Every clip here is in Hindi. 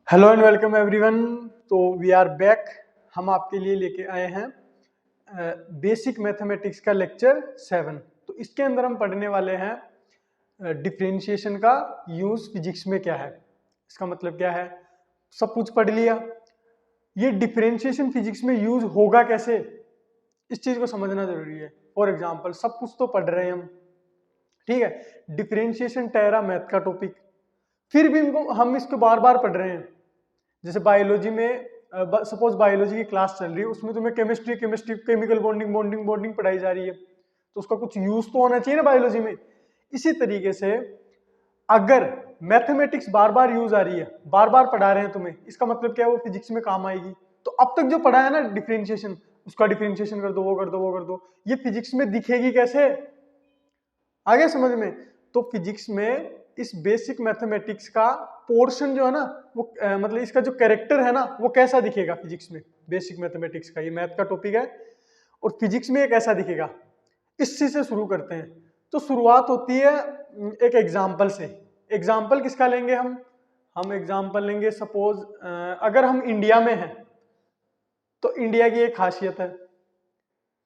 Hello and welcome everyone. तो वी आर बैक। हम आपके लिए लेके आए हैं बेसिक मैथमेटिक्स का लेक्चर 7। तो इसके अंदर हम पढ़ने वाले हैं डिफरेंशिएशन का यूज फिजिक्स में क्या है, इसका मतलब क्या है, सब कुछ पढ़ लिया। ये डिफरेंशिएशन फिजिक्स में यूज होगा कैसे, इस चीज को समझना जरूरी है। फॉर एग्जाम्पल सब कुछ तो पढ़ रहे हैं हम, ठीक है, डिफरेंशिएशन टेरा मैथ का टॉपिक, फिर भी हम इसको बार बार पढ़ रहे हैं। जैसे बायोलॉजी में सपोज बायोलॉजी की क्लास चल रही है, उसमें तुम्हें chemistry chemical bonding bonding bonding पढ़ाई जा रही है, तो उसका कुछ यूज तो होना चाहिए ना बायोलॉजी में। इसी तरीके से अगर मैथमेटिक्स बार बार यूज आ रही है, बार बार पढ़ा रहे हैं तुम्हें, इसका मतलब क्या है, वो फिजिक्स में काम आएगी। तो अब तक जो पढ़ा है ना डिफरेंशिएशन, उसका डिफरेंशिएशन कर दो, वो कर दो, वो कर दो, ये फिजिक्स में दिखेगी कैसे, आगे समझ में। तो फिजिक्स में इस बेसिक मैथमेटिक्स का पोर्शन जो है ना वो मतलब इसका जो कैरेक्टर है ना वो कैसा दिखेगा फिजिक्स में। बेसिक मैथमेटिक्स का ये मैथ का टॉपिक है और फिजिक्स में ये कैसा दिखेगा, इस चीज से शुरू करते हैं। तो शुरुआत होती है एक एग्जाम्पल से। एग्जाम्पल किसका लेंगे हम एग्जाम्पल लेंगे सपोज अगर हम इंडिया में हैं, तो इंडिया की एक खासियत है,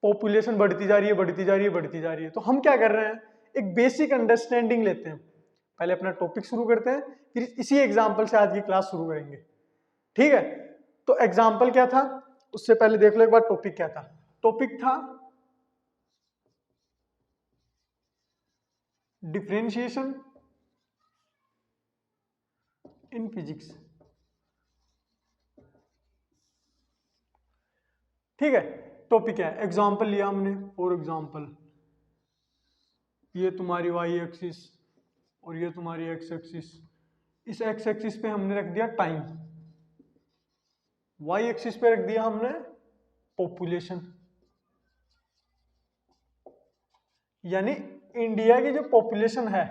पॉपुलेशन बढ़ती जा रही है, बढ़ती जा रही है, बढ़ती जा रही है। तो हम क्या कर रहे हैं, एक बेसिक अंडरस्टैंडिंग लेते हैं, पहले अपना टॉपिक शुरू करते हैं, फिर इसी एग्जाम्पल से आज की क्लास शुरू करेंगे, ठीक है। तो एग्जाम्पल क्या था, उससे पहले देख लो एक बार टॉपिक क्या था। टॉपिक था डिफरेंशिएशन इन फिजिक्स, ठीक है। टॉपिक है, एग्जाम्पल लिया हमने। फॉर एग्जाम्पल ये तुम्हारी वाई एक्सिस और ये तुम्हारी एक्स एक्सिस, इस एक्स एक्सिस पे हमने रख दिया टाइम, वाई एक्सिस पे रख दिया हमने पॉपुलेशन, यानी इंडिया की जो पॉपुलेशन है,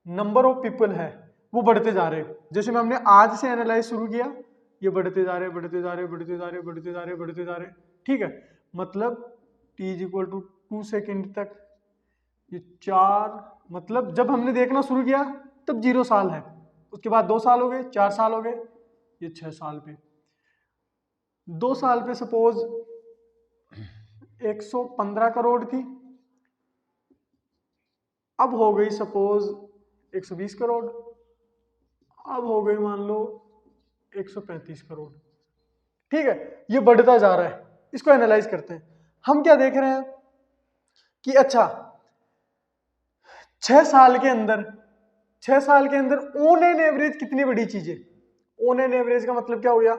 नंबर ऑफ पीपल है, वो बढ़ते जा रहे हैं। जैसे में हमने आज से एनालाइज शुरू किया, ये बढ़ते जा रहे, बढ़ते जा रहे, बढ़ते जा रहे, बढ़ते जा रहे, बढ़ते जा रहे, ठीक है। मतलब t is equal to 2 second तक ये 4, मतलब जब हमने देखना शुरू किया तब 0 साल है, उसके बाद 2 साल हो गए, 4 साल हो गए, ये 6 साल पे, 2 साल पे सपोज 115 करोड़ थी, अब हो गई सपोज 120 करोड़, अब हो गई मान लो 135 करोड़, ठीक है। ये बढ़ता जा रहा है, इसको एनालाइज करते हैं। हम क्या देख रहे हैं कि अच्छा 6 साल के अंदर, 6 साल के अंदर ऑन एन एवरेज कितनी बड़ी चीज है। ऑन एन एवरेज का मतलब क्या हो गया,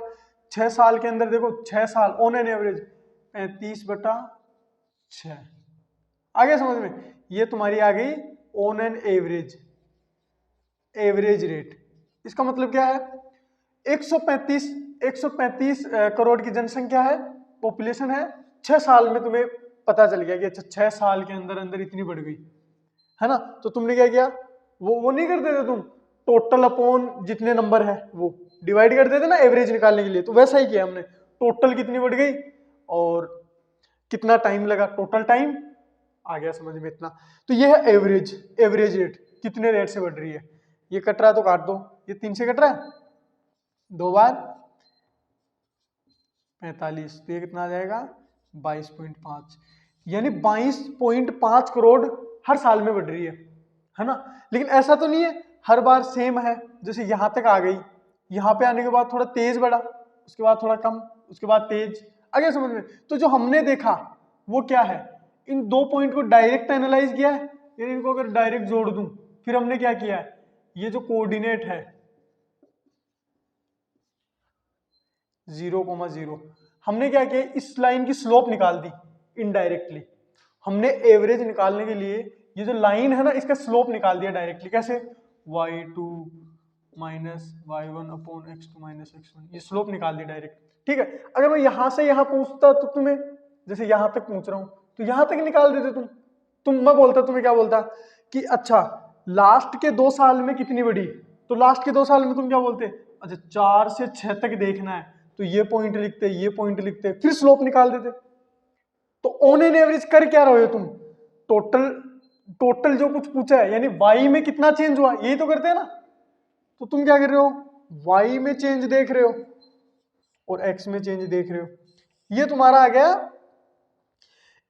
6 साल के अंदर देखो, 6 साल ऑन एन एवरेज 35/6, आगे समझ में। ये तुम्हारी आ गई on an average, average rate. इसका मतलब क्या है, 135 करोड़ की जनसंख्या है, पॉपुलेशन है, 6 साल में तुम्हें पता चल गया कि अच्छा 6 साल के अंदर अंदर इतनी बढ़ गई है ना। तो तुमने क्या किया, वो नहीं कर देते तुम टोटल अपॉन जितने नंबर है वो डिवाइड कर देते ना एवरेज निकालने के लिए, तो वैसा ही किया हमने, टोटल कितनी बढ़ गई और कितना टाइम लगा, टोटल टाइम आ गया समझ में इतना। तो ये है एवरेज, एवरेज रेट कितने रेट से बढ़ रही है। ये कट रहा है तो काट दो, ये 3 से कट रहा है, 2 बार 45, तो ये कितना आ जाएगा 22.5, यानी 22.5 करोड़ हर साल में बढ़ रही है ना। लेकिन ऐसा तो नहीं है हर बार सेम है, जैसे यहां तक आ गई, यहां पे आने के बाद थोड़ा तेज बढ़ा, उसके बाद थोड़ा कम, उसके बाद तेज, आगे समझ में। तो जो हमने देखा वो क्या है, इन 2 पॉइंट को डायरेक्ट एनालाइज किया है, यानी इनको अगर डायरेक्ट जोड़ दूं, फिर हमने क्या किया है, ये जो कोऑर्डिनेट है 0,0, हमने क्या किया, इस लाइन की स्लोप निकाल दी इनडायरेक्टली। हमने एवरेज निकालने के लिए ये जो लाइन है ना इसका स्लोप निकाल दिया डायरेक्टली, कैसे, y2 minus y1 upon x2 minus x1, ये स्लोप निकाल दी डायरेक्ट, ठीक है। अगर मैं यहां से यहां पूछता तो तुम्हें, जैसे यहां तक पूछ रहा हूं तो यहां तक निकाल देते तुम मैं बोलता, तुम्हें क्या बोलता कि अच्छा लास्ट के 2 साल में कितनी बढ़ी, तो लास्ट के 2 साल में तुम क्या बोलते, अच्छा 4 से 6 तक देखना है, तो ये पॉइंट लिखते, ये पॉइंट लिखते, फिर स्लोप निकाल देते। तो ऑन एन एवरेज कर क्या रहे हो तुम, टोटल टोटल जो कुछ पूछा है, यानी वाई में कितना चेंज हुआ, यही तो करते हैं ना। तो तुम क्या कर रहे हो, y में चेंज देख रहे हो और x में चेंज देख रहे हो, ये तुम्हारा आ गया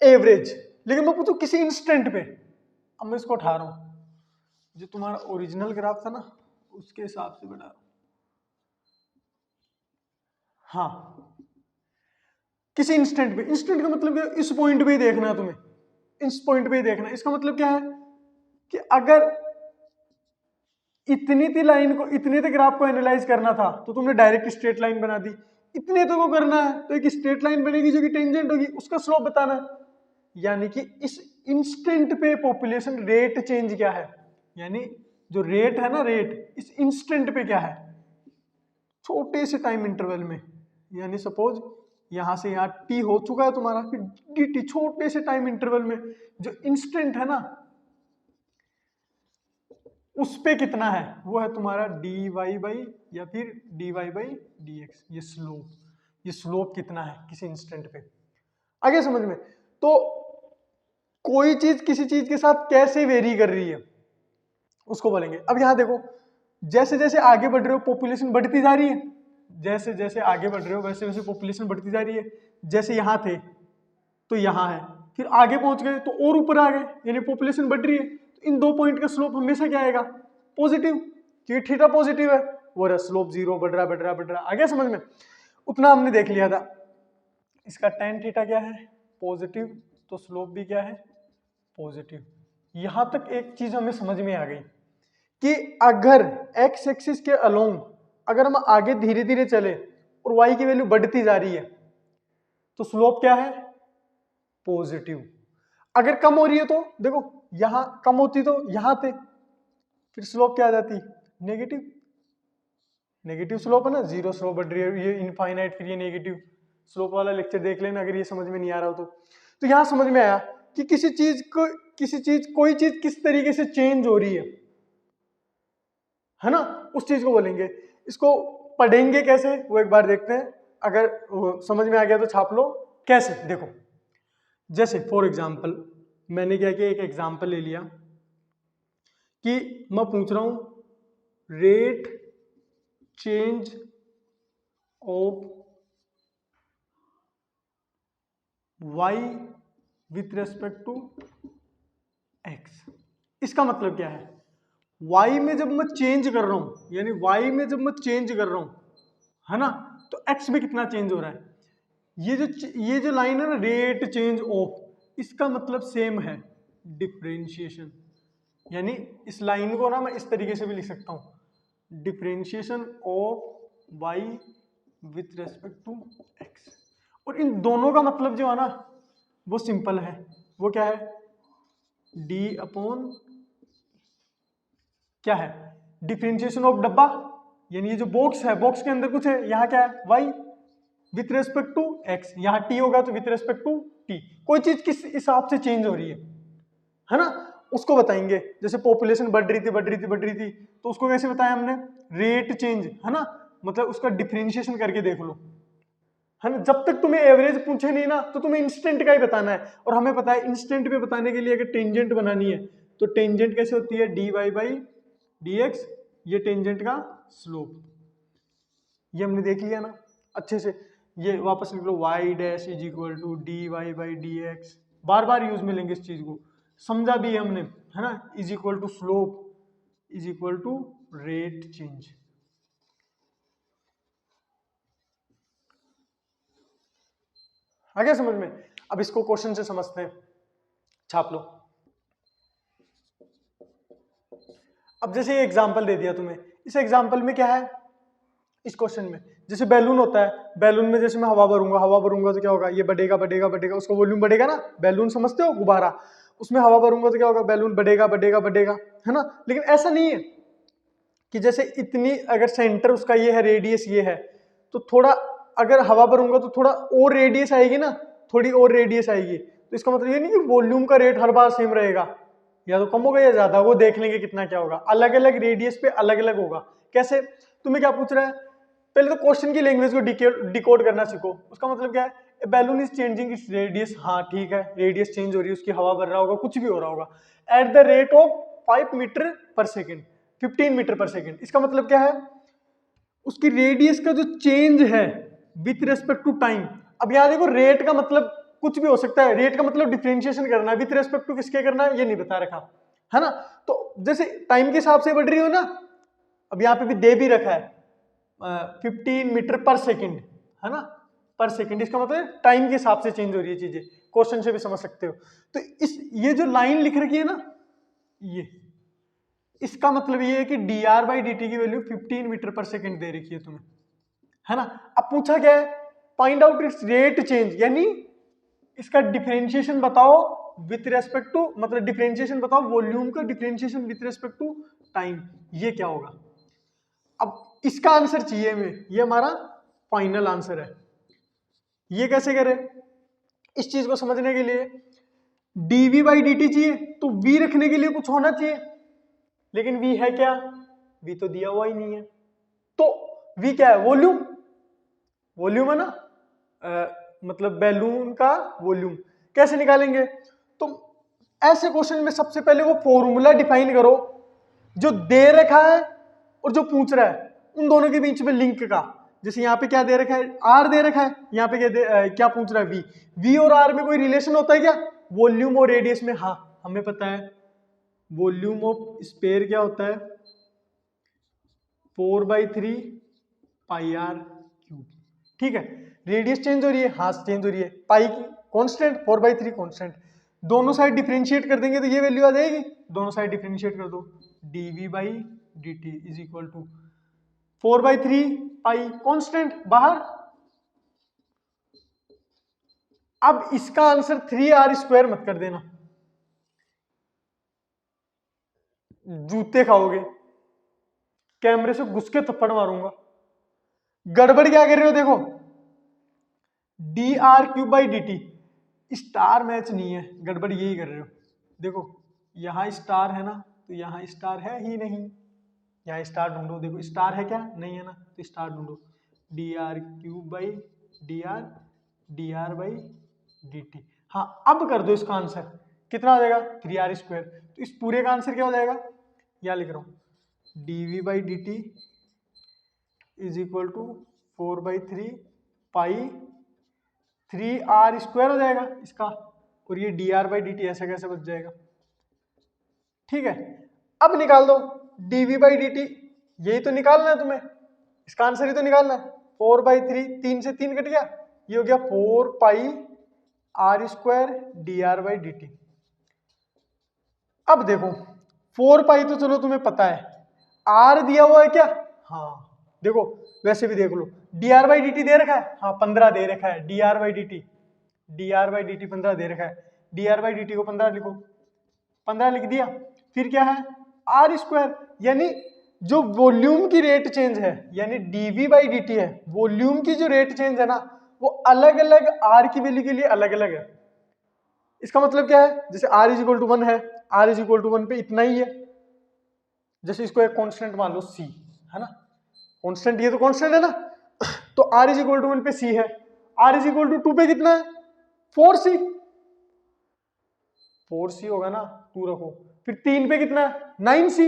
एवरेज। लेकिन मैं पूछूं किसी इंस्टेंट पे, अब मैं इसको उठा रहा हूं, जो तुम्हारा ओरिजिनल ग्राफ था ना उसके हिसाब से बना रहा हूं। हाँ, किसी इंस्टेंट पे, इंस्टेंट का मतलब क्या, इस पॉइंट पे ही देखना है तुम्हें, इस पॉइंट पे ही देखना है। इसका मतलब क्या है कि अगर इतनी थी लाइन को, इतने थे ग्राफ को एनालाइज करना था तो तुमने डायरेक्ट स्ट्रेट लाइन बना दी। इतने तो को करना है तो एक स्ट्रेट लाइन बनेगी जो कि टेंजेंट होगी, उसका स्लोप बताना है। यानी कि इस इंस्टेंट पे पॉपुलेशन रेट चेंज क्या है, यानी जो रेट है ना, रेट इस इंस्टेंट पे क्या है, छोटे से टाइम इंटरवल में। यानी सपोज यहां से यहां टी हो चुका है तुम्हारा, फिर डी टी, छोटे से टाइम इंटरवल में जो इंस्टेंट है ना उस पे कितना है, वो है तुम्हारा डी वाई बाई या फिर d y by d x. ये स्लोप, ये स्लोप कितना है किसी इंस्टेंट पे। आगे समझ में। तो कोई चीज किसी चीज के साथ कैसे वेरी कर रही है उसको बोलेंगे। अब यहां देखो, जैसे जैसे आगे बढ़ रहे हो पॉपुलेशन बढ़ती जा रही है, जैसे जैसे आगे बढ़ रहे हो वैसे वैसे पॉपुलेशन बढ़ती जा रही है। जैसे यहां थे तो यहां है, फिर आगे पहुंच गए तो और ऊपर आ गए, यानी पॉपुलेशन बढ़ रही है। तो इन दो पॉइंट का स्लोप हमेशा क्या आएगा, पॉजिटिव, क्योंकि थीटा पॉजिटिव है, वो स्लोप जीरो, बढ़ रहा बढ़ रहा बढ़ रहा। आगे समझ में, उतना हमने देख लिया था। इसका tan थीटा क्या है, पॉजिटिव, तो स्लोप भी क्या है, पॉजिटिव। यहां तक एक चीज हमें समझ में आ गई कि अगर एक्स एक्सिस के अलोंग अगर हम आगे धीरे धीरे चले और y की वैल्यू बढ़ती जा रही है तो स्लोप क्या है, पॉजिटिव। अगर कम हो रही है तो देखो, यहां कम होती तो यहां थे, फिर स्लोप क्या आ जाती, नेगेटिव। नेगेटिव स्लोप है ना, जीरो स्लोप बढ़ रही है, ये इनफाइनाइट, फिर ये नेगेटिव स्लोप वाला लेक्चर देख लेना अगर ये समझ में नहीं आ रहा हो तो यहां समझ में आया कि किसी चीज कोई चीज किस तरीके से चेंज हो रही है ना, उस चीज को बोलेंगे। इसको पढ़ेंगे कैसे वो एक बार देखते हैं, अगर समझ में आ गया तो छाप लो। कैसे, देखो, जैसे फॉर एग्जाम्पल मैंने क्या किया, एक एग्जाम्पल ले लिया कि मैं पूछ रहा हूं rate change of y with respect to x। इसका मतलब क्या है, y में जब मैं चेंज कर रहा हूं, यानी y में जब मैं चेंज कर रहा हूं, है ना, तो x में कितना चेंज हो रहा है। ये जो लाइन है ना, रेट चेंज ऑफ, इसका मतलब सेम है डिफरेंशिएशन। यानी इस लाइन को ना मैं इस तरीके से भी लिख सकता हूं, differentiation of y with respect to x। और इन दोनों का मतलब जो है ना वो सिंपल है, वो क्या है, d अपॉन क्या है, डिफरेंशिएशन ऑफ डब्बा, यानी ये जो बॉक्स है, बॉक्स के अंदर कुछ है, यहाँ क्या है, y with respect to x, यहाँ t होगा तो विथ रेस्पेक्ट टू t। कोई चीज किस हिसाब से चेंज हो रही है ना, उसको बताएंगे। जैसे पॉपुलेशन बढ़ रही थी बढ़ रही थी बढ़ रही थी, तो उसको कैसे बताया हमने, रेट चेंज, है ना, मतलब उसका डिफरेंशिएशन करके देख लो, है ना। जब तक तुम्हें एवरेज पूछे नहीं ना तो तुम्हें इंस्टेंट का ही बताना है। और हमें पता है इंस्टेंट पे बताने के लिए अगर टेंजेंट बनानी है तो टेंजेंट कैसे होती है, dy बाई dx, ये टेंजेंट का स्लोप। ये हमने देख लिया ना अच्छे से। ये वापस लिख लो, y dash is equal to dy by dx, बार बार यूज में लेंगे इस चीज को, समझा भी है हमने, है ना, is equal to slope is equal to rate change. आ गया समझ में। अब इसको क्वेश्चन से समझते हैं, छाप लो। अब जैसे एग्जांपल दे दिया तुम्हें, इस एग्जांपल में क्या है, इस क्वेश्चन में जैसे बैलून होता है, बैलून में जैसे मैं हवा भरूंगा तो क्या होगा, ये बढ़ेगा बढ़ेगा बढ़ेगा, उसका वॉल्यूम बढ़ेगा ना, बैलून समझते हो, गुब्बारा, उसमें हवा भरूंगा तो क्या होगा, बैलून बढ़ेगा बढ़ेगा बढ़ेगा, है ना। लेकिन ऐसा नहीं है कि जैसे इतनी, अगर सेंटर उसका ये है, रेडियस ये है, तो थोड़ा अगर हवा भरूंगा तो थोड़ा और रेडियस आएगी ना, थोड़ी और रेडियस आएगी, तो इसका मतलब ये नहीं कि वॉल्यूम का रेट हर बार सेम रहेगा, या तो कम होगा या ज्यादा, वो देख लेंगे कितना क्या होगा, अलग अलग रेडियस पे अलग अलग होगा। कैसे, तुम्हें क्या पूछ रहा है, पहले तो क्वेश्चन की लैंग्वेज को डिकोड करना सीखो। उसका मतलब क्या है, balloon is changing its radius, हाँ ठीक है, रेडियस चेंज हो रही है उसकी, हवा भर रहा होगा, कुछ भी हो रहा होगा, at the rate of 5 metre पर सेकेंड, 15 मीटर पर सेकेंड। इसका मतलब क्या है, उसकी रेडियस का जो चेंज है विथ रेस्पेक्ट टू टाइम। अब यहाँ देखो रेट का मतलब कुछ भी हो सकता है, रेट का मतलब डिफरेंशिएशन करना है, विथ रेस्पेक्ट टू किसके करना है ये नहीं बता रखा है ना। तो जैसे टाइम के हिसाब से बढ़ रही हो ना, अब यहाँ पे भी दे भी रखा है 15 मीटर पर सेकेंड, है ना, पर सेकेंड, इसका मतलब टाइम के हिसाब से चेंज हो रही है चीजें, क्वेश्चन से भी समझ सकते हो। तो इस ये जो लाइन लिख रखी है ना, ये इसका मतलब ये है कि dr बाई डी की वैल्यू 15 मीटर पर सेकेंड दे रखी है तुम्हें, है ना। अब पूछा क्या है, find out it's rate change, यानी इसका डिफरेंशिएशन बताओ विथ रेस्पेक्ट टू, मतलब डिफरेंशिएशन बताओ वॉल्यूम का differentiation with respect to time, ये क्या होगा। अब इसका आंसर चाहिए हमें, ये हमारा फाइनल आंसर है। ये कैसे करें, इस चीज को समझने के लिए dv बाई dt चाहिए, तो v रखने के लिए कुछ होना चाहिए, लेकिन v है क्या, v तो दिया हुआ ही नहीं है। तो v क्या है, वॉल्यूम, वॉल्यूम है ना, मतलब बैलून का वॉल्यूम। कैसे निकालेंगे, तो ऐसे क्वेश्चन में सबसे पहले वो फॉर्मूला डिफाइन करो जो दे रखा है और जो पूछ रहा है उन दोनों के बीच में लिंक का। जैसे यहाँ पे क्या दे रखा है, आर दे रखा है, यहाँ पे क्या पूछ रहा है, वी। वी और आर में कोई रिलेशन होता है क्या, वॉल्यूम और रेडियस में, हाँ हमें पता है वॉल्यूम ऑफ स्पेयर क्या होता है 4/3 पाई आर क्यूब, ठीक है। रेडियस चेंज हो रही है, हाँ चेंज हो रही है, पाई की कांस्टेंट 4/3 कांस्टेंट, दोनों साइड डिफरेंशिएट कर देंगे तो ये वैल्यू आ जाएगी, दोनों साइड डिफरेंशिएट कर दो, dv by d t is equal to 4/3 pi constant बाहर। अब इसका आंसर 3r² मत कर देना, जूते खाओगे, कैमरे से घुस के थप्पड़ मारूंगा। गड़बड़ क्या कर रहे हो, देखो dr³ dt स्टार मैच नहीं है, गड़बड़ यही कर रहे हो। देखो यहां स्टार है ना, तो यहां स्टार है ही नहीं, यहाँ स्टार ढूंढो, देखो स्टार है क्या, नहीं है ना, तो स्टार ढूंढो, dr³ बाई dr हाँ अब कर दो इसका आंसर, कितना आ जाएगा 3r²। तो इस पूरे का आंसर क्या हो जाएगा, यहाँ लिख रहा हूं dv by d t is equal to 4/3 pi 3r² हो जाएगा इसका, और ये dr/dt ऐसा कैसे बच जाएगा, ठीक है। अब निकाल दो dv बाई डी टी, यही तो निकालना है तुम्हें, इसका आंसर ही तो निकालना है। 4/3, 3 से 3 कट गया, ये हो गया 4 पाई r² dr/dt। अब देखो 4 पाई तो चलो तुम्हें पता है, r दिया हुआ है क्या, हाँ देखो वैसे भी देख लो, dr/dt दे रखा है, हाँ 15 दे रखा है, dr/dt 15 दे रखा है, dr/dt को 15 लिखो, 15 लिख दिया। फिर क्या है r², यानी जो वॉल्यूम की रेट चेंज है, यानी dv बाई डी है, वॉल्यूम की जो रेट चेंज है ना, वो अलग अलग r की वैल्यू के लिए अलग अलग है। इसका मतलब क्या है, जैसे r इज इक्वल टू 1 है, r इज इक्वल टू 1 पे इतना ही है, जैसे इसको एक कांस्टेंट मान लो c, है ना, कांस्टेंट ये तो कांस्टेंट है ना, तो r इज इक्वल टू 1 पे c है, r इज इक्वल टू 2 पे कितना है 4c, 4c होगा ना, 2 रखो, फिर 3 पे कितना है 9c,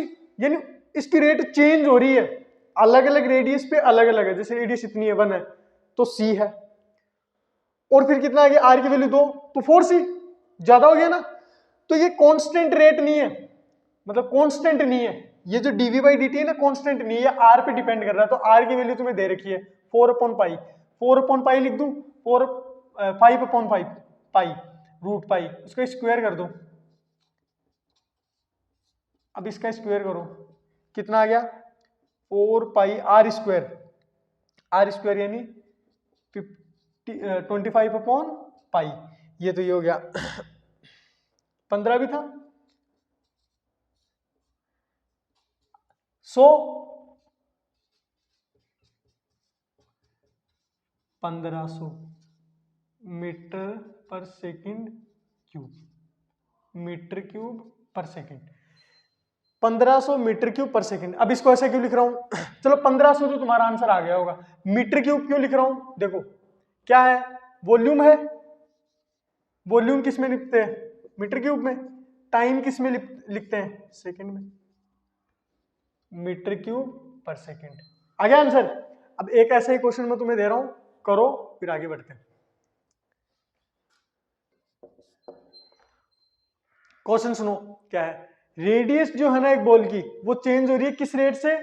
यानी इसकी रेट चेंज हो रही है, अलग अलग रेडियस पे अलग अलग है, जैसे रेडियस इतनी है 1 है तो c है, और फिर कितना आ गया r की वैल्यू 2 तो 4c, ज्यादा हो गया ना। तो ये कांस्टेंट रेट नहीं है, मतलब कांस्टेंट नहीं है, ये जो dv बाई dt है ना कांस्टेंट नहीं है, r पे डिपेंड कर रहा है। तो r की वैल्यू तुम्हें दे रखी है 4/पाई, 4/पाई लिख दूं, 5/5 पाई रूट पाई, उसका स्क्वायर कर दो, अब इसका स्क्वायर करो, कितना आ गया 4 पाई r² यानी 25/पाई, ये तो ये हो गया 15 भी था, 100 1500 मीटर पर सेकंड क्यूब, मीटर क्यूब पर सेकंड, 1500 मीटर क्यूब पर सेकंड। अब इसको ऐसे क्यों लिख रहा हूं, चलो 1500 तो तुम्हारा आंसर आ गया होगा, मीटर क्यूब क्यों लिख रहा हूं, देखो क्या है वॉल्यूम है, वॉल्यूम किस में लिखते हैं मीटर क्यूब में, टाइम किस में लिखते हैं सेकंड में, मीटर क्यूब पर सेकंड। आ गया आंसर। अब एक ऐसा ही क्वेश्चन मैं तुम्हें दे रहा हूं, करो फिर आगे बढ़ते हैं। क्वेश्चन सुनो क्या है। रेडियस जो है ना एक बॉल की वो चेंज हो रही है किस रेट से,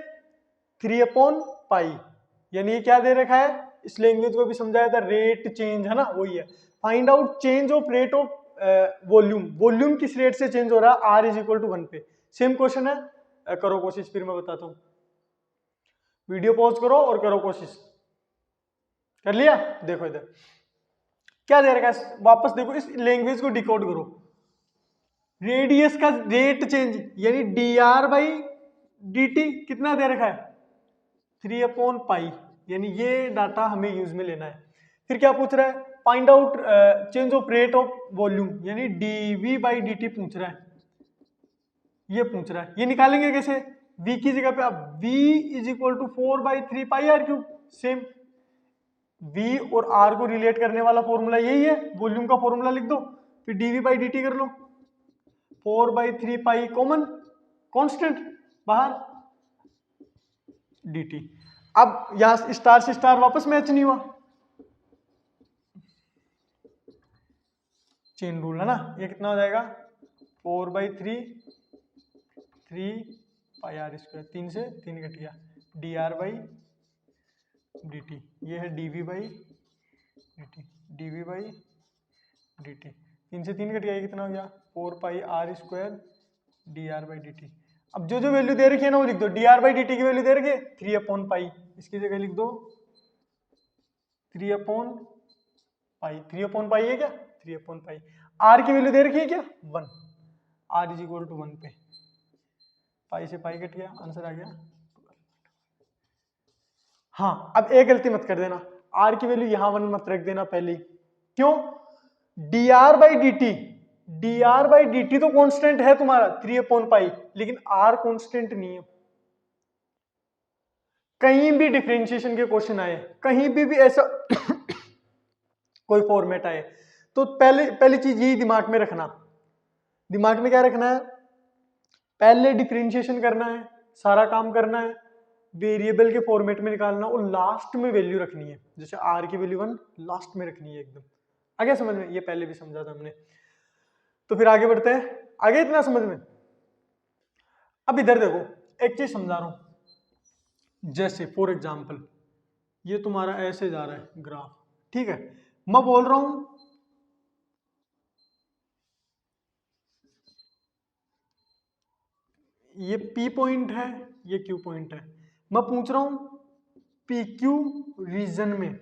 3/पाई। यानी ये क्या दे रखा है, इस लैंग्वेज को भी समझाया था, रेट चेंज है ना, वही है। Find out change of rate of volume, volume किस रेट से चेंज हो रहा है, R = 1 पे। सेम क्वेश्चन है, करो कोशिश फिर मैं बताता हूं। वीडियो पॉज करो और करो कोशिश। कर लिया? देखो इधर क्या दे रखा है, वापस देखो इस लैंग्वेज को डिकोड करो। रेडियस का रेट चेंज यानी dr/dt कितना दे रखा है, 3/पाई। यानी ये डाटा हमें यूज में लेना है। फिर क्या पूछ रहा है, find out change of rate of volume, यानी dv/dt पूछ रहा है, ये पूछ रहा है। ये निकालेंगे कैसे, v की जगह पे अब v = 4/3πr³। सेम v और r को रिलेट करने वाला फॉर्मूला यही है, वॉल्यूम का फॉर्मूला लिख दो, फिर dv/dt कर लो। 4/3π कॉमन, कांस्टेंट बाहर, dt। अब यहां स्टार से स्टार वापस मैच नहीं हुआ, चेन रूल है ना, ये कितना हो जाएगा 4/3 3πr², 3 से 3 कट गया, dr/dt। ये है dv/dt, dv/dt, 3 से 3 कट गया, ये कितना हो गया 4πr² dr/dt। अब जो जो वैल्यू दे रखी है ना वो लिख दो, dr/dt की वैल्यू दे रखी है 3/पाई, इसकी जगह लिख दो 3/पाई। 3/पाई है क्या, 3/पाई। r की वैल्यू दे रखी है क्या 1, r = 1 पे, पाई से पाई कट गया, आंसर आ गया। हाँ अब एक गलती मत कर देना, r की वैल्यू यहां 1 मत रख देना पहले। क्यों, dr/dt तो कांस्टेंट है तुम्हारा 3/पाई, लेकिन r कांस्टेंट नहीं है। कहीं भी डिफरेंशिएशन के क्वेश्चन आए, कहीं भी ऐसा कोई फॉर्मेट आए, तो पहली चीज यही दिमाग में रखना, दिमाग में क्या रखना है, पहले डिफरेंशिएशन करना है, सारा काम करना है, वेरिएबल के फॉर्मेट में निकालना और लास्ट में वैल्यू रखनी है। जैसे r की वैल्यू 1 लास्ट में रखनी है एकदम। आगे समझ में, ये पहले भी समझा था हमने। तो फिर आगे बढ़ते हैं, आगे इतना समझ में। अब इधर देखो एक चीज समझा रहा हूं, जैसे फॉर एग्जांपल ये तुम्हारा ऐसे जा रहा है ग्राफ, ठीक है, मैं बोल रहा हूं ये P पॉइंट है, ये Q पॉइंट है, मैं पूछ रहा हूं PQ रीजन में,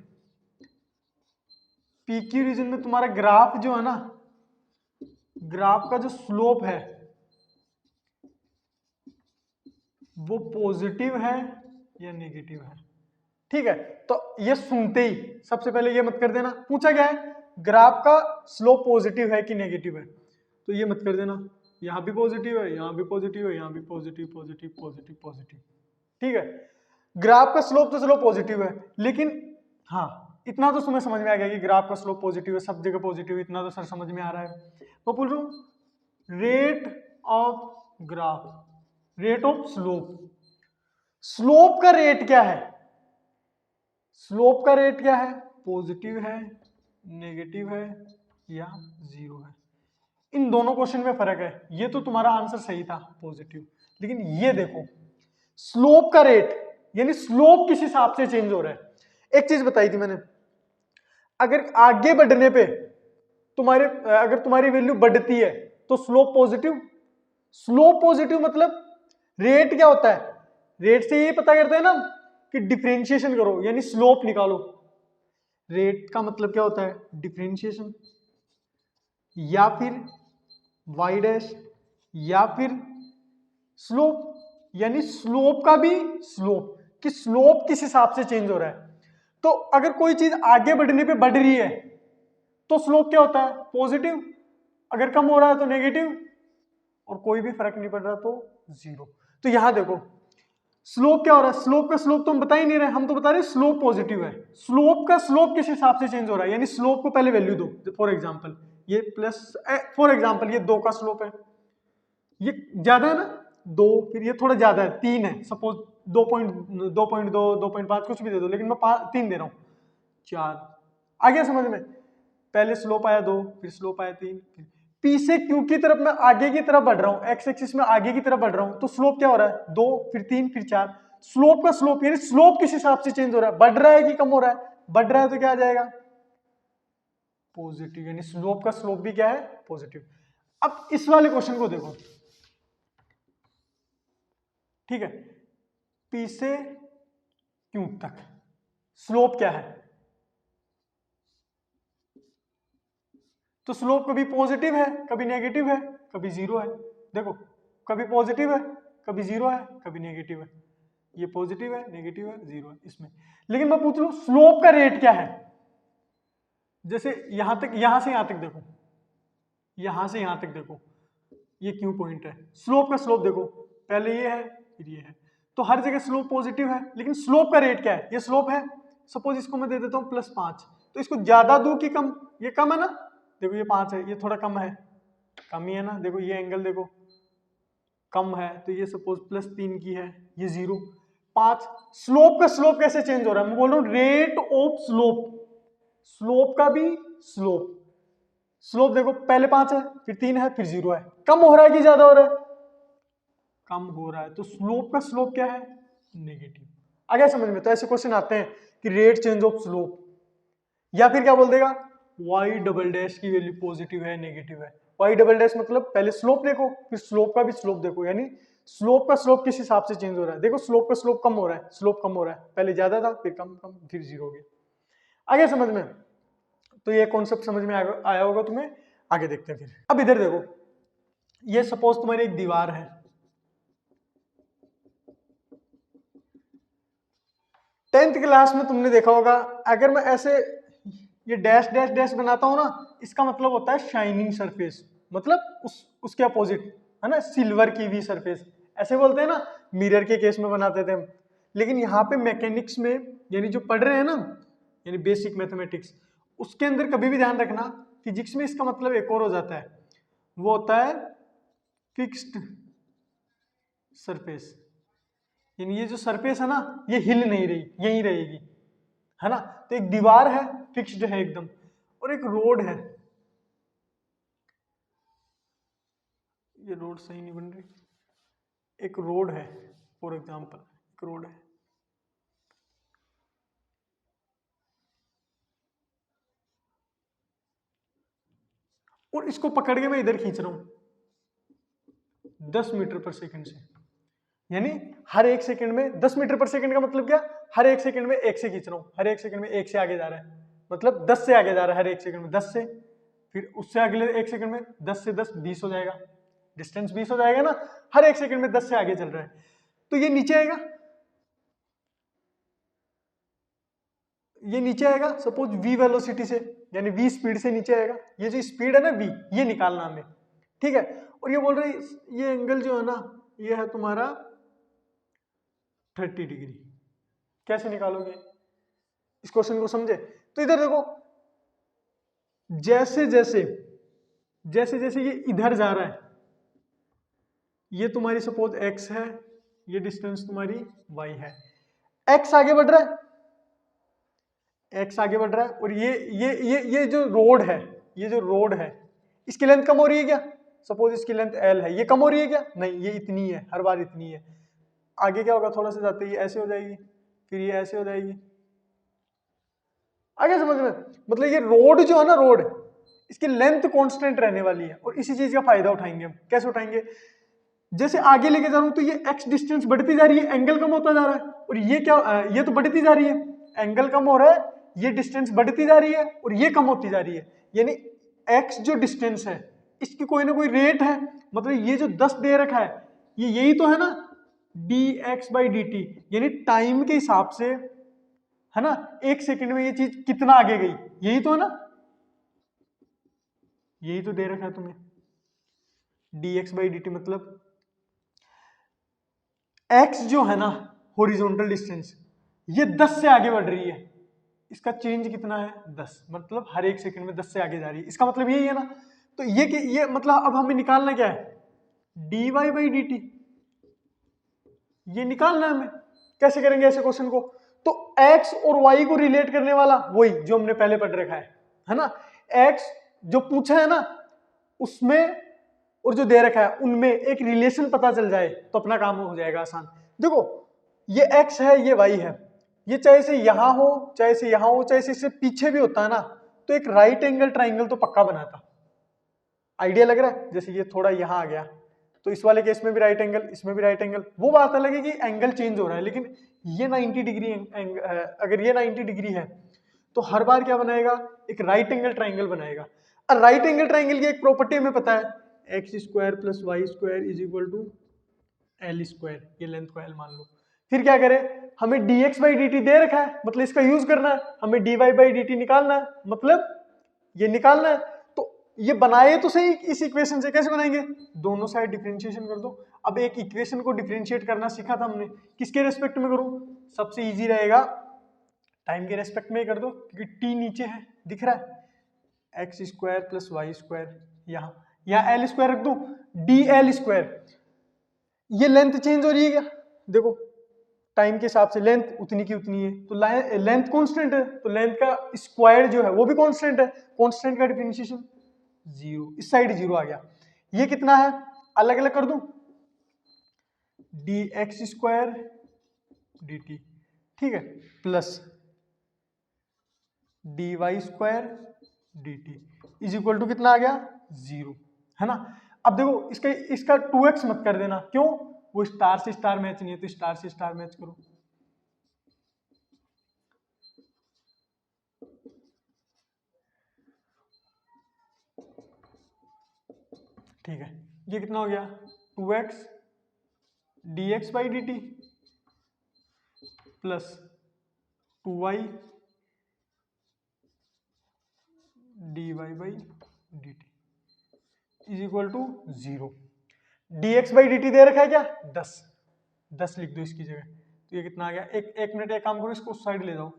PQ रीजन में तुम्हारा ग्राफ जो है ना, ग्राफ का जो स्लोप है वो पॉजिटिव है या नेगेटिव है। ठीक है, तो ये सुनते ही सबसे पहले ये मत कर देना, पूछा क्या है ग्राफ का स्लोप पॉजिटिव है कि नेगेटिव है, तो ये मत कर देना, यहां भी पॉजिटिव है, यहां भी पॉजिटिव है, यहां भी पॉजिटिव पॉजिटिव पॉजिटिव पॉजिटिव। ठीक है, ग्राफ का स्लोप तो चलो पॉजिटिव है, लेकिन हाँ इतना तो तुम्हें समझ में आ गया कि ग्राफ का स्लोप पॉजिटिव है, सब जगह पॉजिटिव, इतना तो सर समझ में आ रहा है। मैं बोल रहा हूं rate of graph, rate of slope, slope का रेट क्या है, स्लोप का रेट क्या है, पॉजिटिव है, नेगेटिव है या जीरो है। इन दोनों क्वेश्चन में फर्क है, ये तो तुम्हारा आंसर सही था पॉजिटिव, लेकिन ये देखो स्लोप का रेट यानी स्लोप किस हिसाब से चेंज हो रहा है। एक चीज बताई थी मैंने, अगर आगे बढ़ने पे तुम्हारे अगर तुम्हारी वैल्यू बढ़ती है तो स्लोप पॉजिटिव, स्लोप पॉजिटिव मतलब रेट क्या होता है, रेट से ये पता करते हैं ना कि डिफरेंशिएशन करो यानी स्लोप निकालो, रेट का मतलब क्या होता है डिफरेंशिएशन, या फिर y डैश, या फिर स्लोप, यानी स्लोप का भी स्लोप, कि स्लोप किस हिसाब से चेंज हो रहा है। तो अगर कोई चीज आगे बढ़ने पे बढ़ रही है तो स्लोप क्या होता है पॉजिटिव, अगर कम हो रहा है तो नेगेटिव, और कोई भी फर्क नहीं पड़ रहा तो जीरो। तो यहां देखो स्लोप क्या हो रहा है, स्लोप का स्लोप तो हम बता ही नहीं रहे, हम तो बता रहे स्लोप पॉजिटिव है। स्लोप का स्लोप किस हिसाब से चेंज हो रहा है, यानी स्लोप को पहले वैल्यू दो, फॉर एग्जांपल ये प्लस, फॉर एग्जांपल ये 2 का स्लोप है, ये ज्यादा है ना 2, फिर ये थोड़ा ज्यादा है 3 है सपोज, 2.2, 2.5 कुछ भी दे दो, लेकिन मैं 3 दे रहा हूँ, 4। आ गया समझ में? पहले स्लोप आया 2, फिर स्लोप आया 3, पी से क्यू की तरफ मैं आगे की तरफ बढ़ रहा हूँ, एक्स एक्सिस में आगे की तरफ बढ़ रहा हूँ, तो स्लोप क्या हो रहा है? 2, फिर 3, फिर 4। स्लोप का स्लोप यानी स्लोप किस हिसाब से चेंज हो रहा है? बढ़ रहा है कि कम हो रहा है? बढ़ रहा है तो क्या आ जाएगा? पॉजिटिव, यानी स्लोप का स्लोप भी क्या है? पॉजिटिव। अब इस वाले क्वेश्चन को देखो, ठीक है, पी से क्यू तक स्लोप क्या है? तो स्लोप कभी पॉजिटिव है, कभी नेगेटिव है, कभी जीरो है। देखो, कभी पॉजिटिव है, कभी जीरो है, कभी नेगेटिव है। ये पॉजिटिव है, नेगेटिव है, जीरो है इसमें। लेकिन मैं पूछ लूं स्लोप का रेट क्या है? जैसे यहां तक, यहां से यहां तक देखो, यहां से यहां तक देखो, ये क्यू पॉइंट है, स्लोप का स्लोप देखो, पहले ये है फिर ये है, तो हर जगह स्लोप पॉजिटिव है। लेकिन स्लोप का रेट क्या है? ये स्लोप है, सपोज इसको मैं दे देता हूं +5, तो इसको ज्यादा दूं कि कम? ये कम है ना, देखो ये 5 है, ये थोड़ा कम है, कम ही है ना, देखो ये एंगल देखो कम है, तो ये सपोज +3 की है, ये 0, 5। स्लोप का स्लोप कैसे चेंज हो रहा है? मैं बोल रहा हूं रेट ऑफ स्लोप, स्लोप का भी स्लोप, स्लोप देखो पहले 5 है, फिर 3 है, फिर 0 है, कम हो रहा है कि ज्यादा हो रहा है? कम हो रहा है, तो स्लोप का स्लोप क्या है? नेगेटिव। आ गया समझ में? तो ऐसे क्वेश्चन आते हैं कि रेट चेंज ऑफ स्लोप, या फिर क्या बोल देगा, y डबल डैश की वैल्यू पॉजिटिव है, नेगेटिव है। y डबल डैश मतलब पहले स्लोप देखो, फिर स्लोप का भी स्लोप देखो, यानी स्लोप का स्लोप किस हिसाब से चेंज हो रहा है? देखो स्लोप का स्लोप कम हो रहा है, स्लोप कम हो रहा है, पहले ज्यादा था, फिर कम, कम, फिर 0 हो गया। आगे समझ में? तो ये कॉन्सेप्ट समझ में आया होगा तुम्हें। आगे देखते हैं फिर। अब इधर देखो, ये सपोज तुम्हारी एक दीवार है, 10th क्लास में तुमने देखा होगा, अगर मैं ऐसे ये डैश डैश डैश बनाता हूं ना, इसका मतलब होता है शाइनिंग सरफेस, मतलब उसके अपोजिट है ना, सिल्वर की भी सरफेस, ऐसे बोलते हैं ना, मिरर के केस में बनाते थे हम। लेकिन यहाँ पे मैकेनिक्स में, यानी जो पढ़ रहे हैं ना, यानी बेसिक मैथमेटिक्स, उसके अंदर कभी भी ध्यान रखना, फिजिक्स में इसका मतलब एक और हो जाता है, वो होता है फिक्स्ड सरफेस, यानी ये जो सरफेस है ना, ये हिल नहीं रही, यहीं रहेगी, है ना। तो एक दीवार है, फिक्स्ड है एकदम, और एक रोड है, ये रोड सही नहीं बन रही, एक रोड है, फॉर एग्जांपल एक रोड है, और इसको पकड़ के मैं इधर खींच रहा हूं 10 मीटर पर सेकंड से, यानी हर 1 सेकंड में 10 मीटर पर सेकंड का मतलब क्या? हर 1 सेकंड में 1 से खींच रहा हूं, हर 1 सेकंड में 1 से आगे जा रहा है, मतलब 10 से आगे जा रहा है हर 1 सेकंड में, 10 से, फिर उससे अगले 1 सेकंड में 10 से 10 20 हो जाएगा, डिस्टेंस 20 हो जाएगा ना, हर 1 सेकंड में 10 से आगे चल रहा है, तो ये नीचे आएगा, ये नीचे आएगा सपोज v वेलोसिटी से, यानी v स्पीड से नीचे आएगा, ये जो स्पीड है ना v, ये निकालना हमें, ठीक है। और ये बोल रहे ये एंगल जो है ना, ये है तुम्हारा 30 डिग्री, कैसे निकालोगे? इस क्वेश्चन को समझे? तो इधर देखो, जैसे जैसे जैसे जैसे ये इधर जा रहा है, ये तुम्हारी सपोज x है, ये डिस्टेंस तुम्हारी y है, x आगे बढ़ रहा है, x आगे बढ़ रहा है, और ये जो रोड है, ये जो रोड है, इसकी लेंथ कम हो रही है क्या? सपोज इसकी लेंथ l है, ये कम हो रही है क्या? नहीं, ये इतनी है, हर बार इतनी है। आगे क्या होगा, थोड़ा सा जाते ही ऐसे हो जाएगी, फिर ये ऐसे हो जाएगी, आगे समझ में? मतलब ये रोड जो है ना, रोड, इसकी लेंथ कांस्टेंट रहने वाली है, और इसी चीज का फायदा उठाएंगे हम। कैसे उठाएंगे? जैसे आगे लेके जा रहा हूं तो ये x डिस्टेंस बढ़ती जा रही है, एंगल कम होता जा रहा है, और ये क्या, ये तो बढ़ती जा रही है, एंगल कम हो रहा है, ये डिस्टेंस बढ़ती जा रही है, और ये कम होती जा रही है, यानी x जो डिस्टेंस है, इसकी कोई ना कोई रेट है, मतलब ये जो 10 दे रखा है, ये यही तो है ना, dx/dt, यानी टाइम के हिसाब से, है ना, 1 सेकंड में ये चीज कितना आगे गई, यही तो है ना, यही तो दे रखा है तुम्हें, dx/dt मतलब x जो है ना, हॉरिजॉन्टल डिस्टेंस, ये 10 से आगे बढ़ रही है, इसका चेंज कितना है? 10, मतलब हर 1 सेकंड में 10 से आगे जा रही है, इसका मतलब यही है ना। तो ये मतलब अब हमें निकालना क्या है? dy/dt, ये निकालना है हमें, कैसे करेंगे ऐसे क्वेश्चन को? तो x और y को रिलेट करने वाला वही जो हमने पहले पढ़ रखा है ना। x जो पूछा है ना उसमें और जो दे रखा है उनमें एक रिलेशन पता चल जाए तो अपना काम हो जाएगा आसान। देखो ये x है ये y है, ये चाहे से यहां हो चाहे से यहां हो चाहे से इससे पीछे भी होता है ना तो एक राइट एंगल ट्राइंगल तो पक्का बनाता। आइडिया लग रहा है? जैसे ये थोड़ा यहां आ गया तो इस वाले केस में भी राइट एंगल, इसमें भी राइट एंगल। वो बात अलग है कि एंगल चेंज हो रहा है, लेकिन ये 90 डिग्री अगर ये 90 डिग्री है तो हर बार क्या बनाएगा? एक राइट एंगल ट्राइंगल बनाएगा। और राइट एंगल ट्राइंगल की एक प्रॉपर्टी हमें पता है, x square plus y square is equal to l square. ये लेंथ को एल मान लो। फिर क्या करें? हमें dx बाई dt दे रखा है, मतलब इसका यूज करना है। हमें dy बाई dt निकालना है, मतलब ये निकालना है। तो ये बनाए तो सही इस इक्वेशन से। कैसे बनाएंगे? दोनों साइड डिफरेंशिएशन कर दो। अब एक इक्वेशन को डिफरेंशिएट करना सीखा था हमने, किसके रेस्पेक्ट में करूं? सबसे इजी रहेगा टाइम के रेस्पेक्ट में ही कर दो, क्योंकि t नीचे है दिख रहा है। X square plus y square, यहाँ एल स्क्वायर रख दो, डी एल स्क्वायर। ये लेंथ चेंज हो रही है क्या? देखो टाइम के हिसाब से लेंथ उतनी की उतनी है, तो लेंथ कांस्टेंट है तो लेंथ का स्क्वायर जो है वो भी कांस्टेंट है। कांस्टेंट का डिफरेंशिएशन जीरो, इस साइड जीरो आ गया। ये कितना है? अलग अलग कर दूं, d x square d t, ठीक है, plus d y square d t is equal to कितना आ गया? जीरो, है ना। अब देखो इसका 2x मत कर देना, क्यों? वो स्टार से स्टार मैच नहीं है, तो स्टार से स्टार मैच करो। ठीक है, ये कितना हो गया? 2x dx by d t plus 2y dy by d t is equal to zero. dx by d t दे रखा है क्या? 10 लिख दो इसकी जगह। तो ये कितना आ गया? एक मिनट एक काम करो, इसको उस साइड ले जाओ।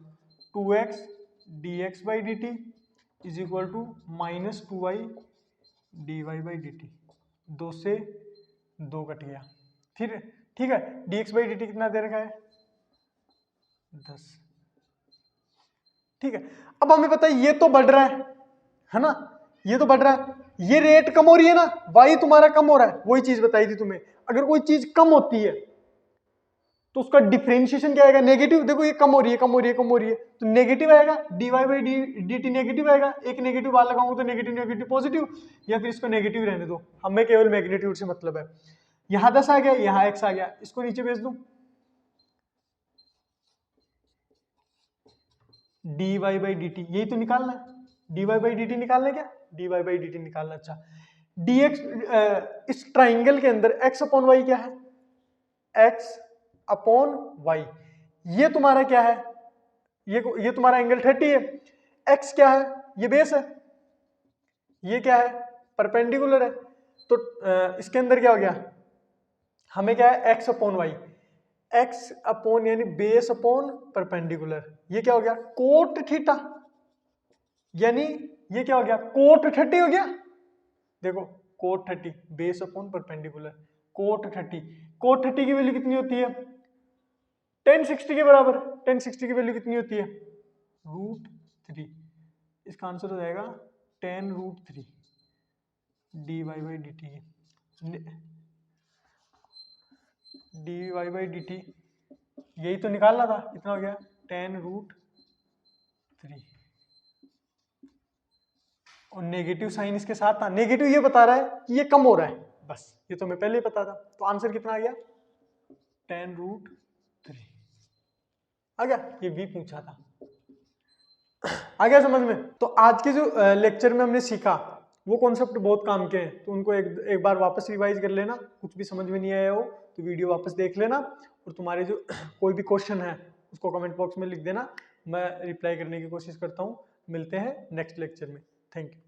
2x dx by d t is equal to minus 2y dy by d t. 2 से 2 कट गया। फिर ठीक है, dx बाई डी टी कितना दे रखा है? 10। ठीक है, अब हमें पता है ये तो बढ़ रहा है ना, ये तो बढ़ रहा है, ये रेट कम हो रही है ना, y तुम्हारा कम हो रहा है। वही चीज बताई थी तुम्हें, अगर कोई चीज कम होती है तो उसका डिफरेंशिएशन क्या आएगा? नेगेटिव। देखो ये कम हो रही है कम हो रही है कम हो रही है, तो नेगेटिव आएगा, dy by d T negative आएगा। एक नेगेटिव बाहर लगाऊंगा तो नेगेटिव नेगेटिव पॉजिटिव, या फिर इसको नेगेटिव रहने दो, हमें केवल मैग्नीट्यूड से मतलब है। यहाँ 10 आ गया, यहाँ x आ गया, इसको नीचे भेज दूं, dy बाई डी टी, यही तो निकालना है। dy बाई डी टी निकालना है क्या? dy बाई डी टी निकालना। अच्छा, dx इस ट्राइंगल के अंदर x अपॉन वाई क्या है? x upon y. ये तुम्हारा क्या है? ये तुम्हारा एंगल 30 है। x क्या है? ये बेस है। ये क्या है? परपेंडिकुलर है। तो इसके अंदर क्या हो गया? हमें क्या है? x upon y, x upon यानी बेस अपॉन परपेंडिकुलर। ये क्या हो गया? कोट थीटा, यानी ये क्या हो गया? कोट 30 हो गया। देखो cot 30 base upon perpendicular, cot 30। Cot 30 की वैल्यू कितनी होती है? tan 60 के बराबर। tan 60 की वैल्यू कितनी होती है? √3। इसका आंसर हो जाएगा tan √3 dy by d T. dy by d T यही तो निकालना था, कितना हो गया? tan √3, और नेगेटिव साइन इसके साथ था। नेगेटिव ये बता रहा है कि ये कम हो रहा है, बस ये तो मैं पहले ही पता था। तो आंसर कितना आ गया? tan √3 आ गया। ये भी पूछा था, आ गया समझ में? तो आज के जो लेक्चर में हमने सीखा वो कॉन्सेप्ट बहुत काम के हैं, तो उनको एक बार वापस रिवाइज कर लेना। कुछ भी समझ में नहीं आया हो तो वीडियो वापस देख लेना, और तुम्हारे जो कोई भी क्वेश्चन है उसको कमेंट बॉक्स में लिख देना, मैं रिप्लाई करने की कोशिश करता हूँ। मिलते हैं नेक्स्ट लेक्चर में। Thank you.